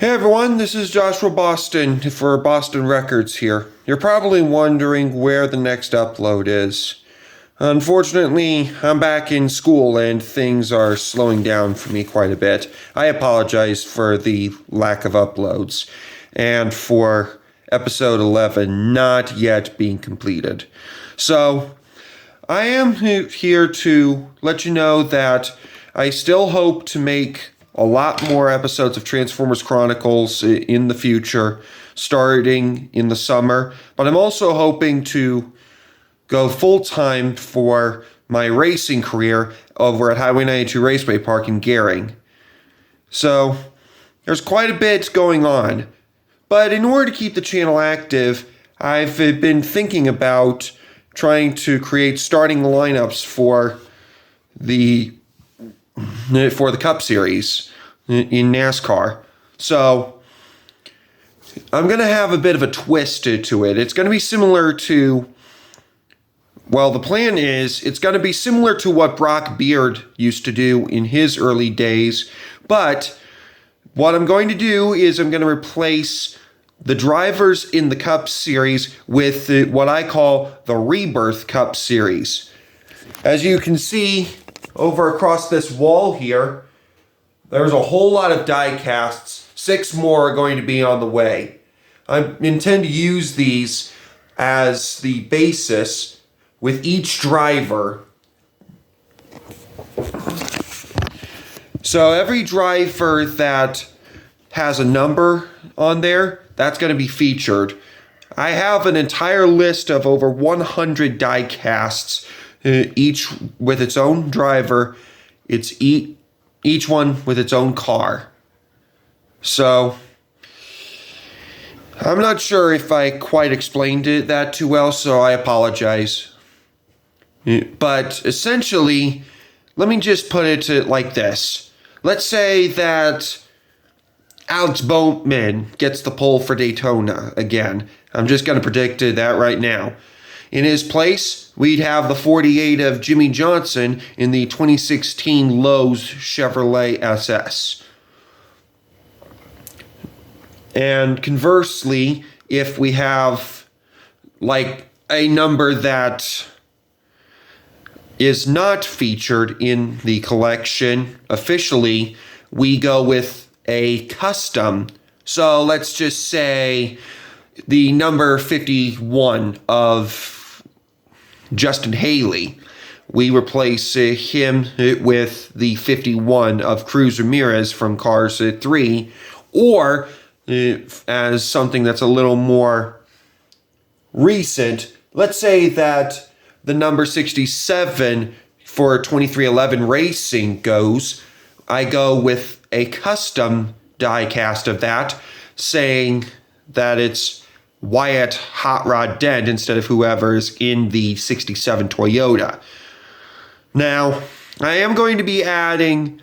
Hey everyone, this is Joshua Boston for Boston Records here. You're probably wondering where the next upload is. Unfortunately, I'm back in school and things are slowing down for me quite a bit. I apologize for the lack of uploads and for episode 11 not yet being completed. So, I am here to let you know that I still hope to make a lot more episodes of Transformers Chronicles in the future, starting in the summer. But I'm also hoping to go full-time for my racing career over at Highway 92 Raceway Park in Gering. So, there's quite a bit going on. But in order to keep the channel active, I've been thinking about trying to create starting lineups for the Cup Series in NASCAR. So, I'm going to have a bit of a twist to it. It's going to be similar to, well, the plan is it's going to be similar to what Brock Beard used to do in his early days, but what I'm going to do is I'm going to replace the drivers in the Cup Series with what I call the Rebirth Cup Series. As you can see over across this wall here, there's a whole lot of die casts. 6 more are going to be on the way. I intend to use these as the basis with each driver. So every driver that has a number on there, that's going to be featured. I have an entire list of over 100 die casts, each with its own driver. It's each one with its own car. So, I'm not sure if I quite explained that too well, so I apologize. But essentially, let me just put it like this. Let's say that Alex Bowman gets the pole for Daytona again. I'm just going to predict that right now. In his place, we'd have the 48 of Jimmy Johnson in the 2016 Lowe's Chevrolet SS. And conversely, if we have like a number that is not featured in the collection officially, we go with a custom. So let's just say the number 51 of Justin Haley. We replace him with the 51 of Cruz Ramirez from Cars 3, or as something that's a little more recent, let's say that the number 67 for 2311 Racing goes. I go with a custom die cast of that, saying that it's Wyatt Hot Rod Dent instead of whoever's in the 67 Toyota. Now, I am going to be adding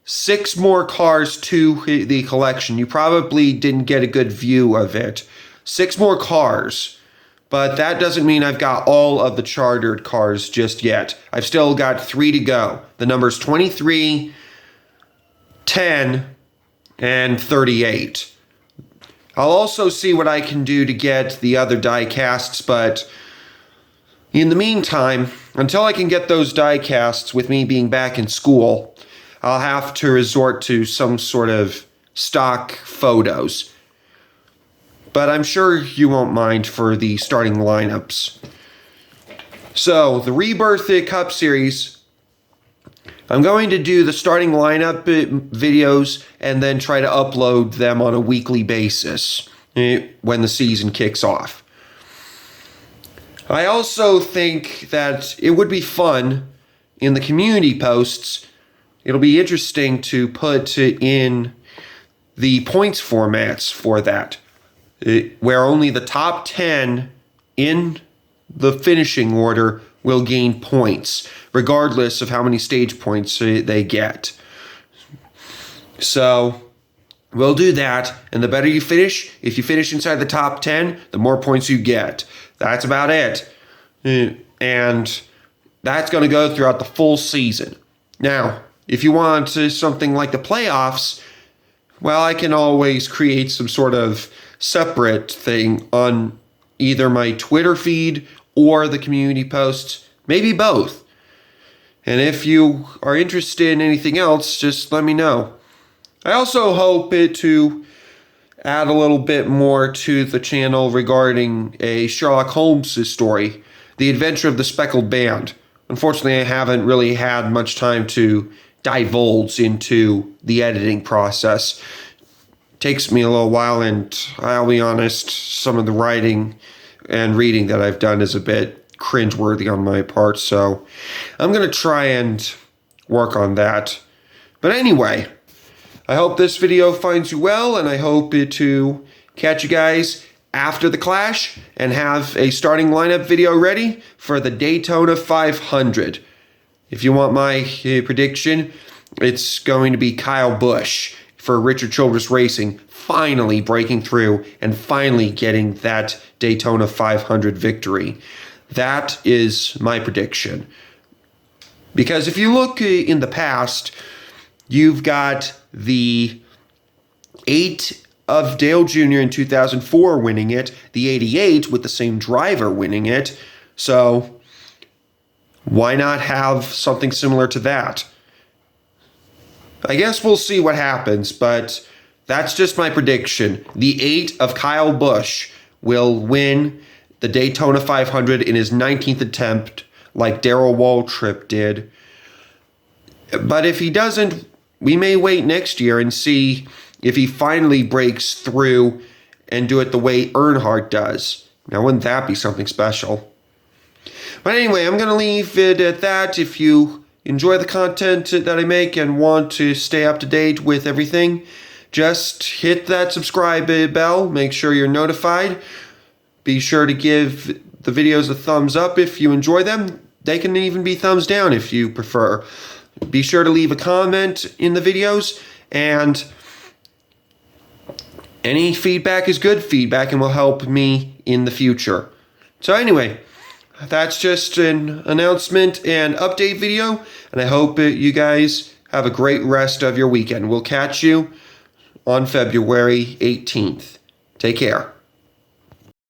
6 more cars to the collection. You probably didn't get a good view of it. 6 more cars. But that doesn't mean I've got all of the chartered cars just yet. I've still got 3 to go. The numbers 23, 10, and 38. I'll also see what I can do to get the other die casts, but in the meantime, until I can get those die casts with me being back in school, I'll have to resort to some sort of stock photos. But I'm sure you won't mind for the starting lineups. So, the Rebirth Cup Series, I'm going to do the starting lineup videos and then try to upload them on a weekly basis when the season kicks off. I also think that it would be fun in the community posts. It'll be interesting to put in the points formats for that, where only the top 10 in the finishing order will gain points, regardless of how many stage points they get. So, we'll do that, and the better you finish, if you finish inside the top 10, the more points you get. That's about it. And that's going to go throughout the full season. Now, if you want something like the playoffs, well, I can always create some sort of separate thing on either my Twitter feed or the community posts, maybe both. And if you are interested in anything else, just let me know. I also hope to add a little bit more to the channel regarding a Sherlock Holmes story, The Adventure of the Speckled Band. Unfortunately, I haven't really had much time to divulge into the editing process. It takes me a little while, and I'll be honest, some of the writing and reading that I've done is a bit cringeworthy on my part, so I'm going to try and work on that. But anyway, I hope this video finds you well, and I hope to catch you guys after the Clash and have a starting lineup video ready for the Daytona 500. If you want my prediction, it's going to be Kyle Busch for Richard Childress Racing finally breaking through and finally getting that Daytona 500 victory. That is my prediction. Because if you look in the past, you've got the 8 of Dale Jr. in 2004 winning it, the 88 with the same driver winning it. So why not have something similar to that? I guess we'll see what happens, but that's just my prediction. The 8 of Kyle Busch will win the Daytona 500 in his 19th attempt, like Darrell Waltrip did. But if he doesn't, we may wait next year and see if he finally breaks through and do it the way Earnhardt does. Now, wouldn't that be something special? But anyway, I'm going to leave it at that. If you enjoy the content that I make and want to stay up to date with everything, just hit that subscribe bell. Make sure you're notified. Be sure to give the videos a thumbs up if you enjoy them. They can even be thumbs down if you prefer. Be sure to leave a comment in the videos, and any feedback is good feedback and will help me in the future. So anyway, that's just an announcement and update video, and I hope you guys have a great rest of your weekend. We'll catch you on February 18th. Take care.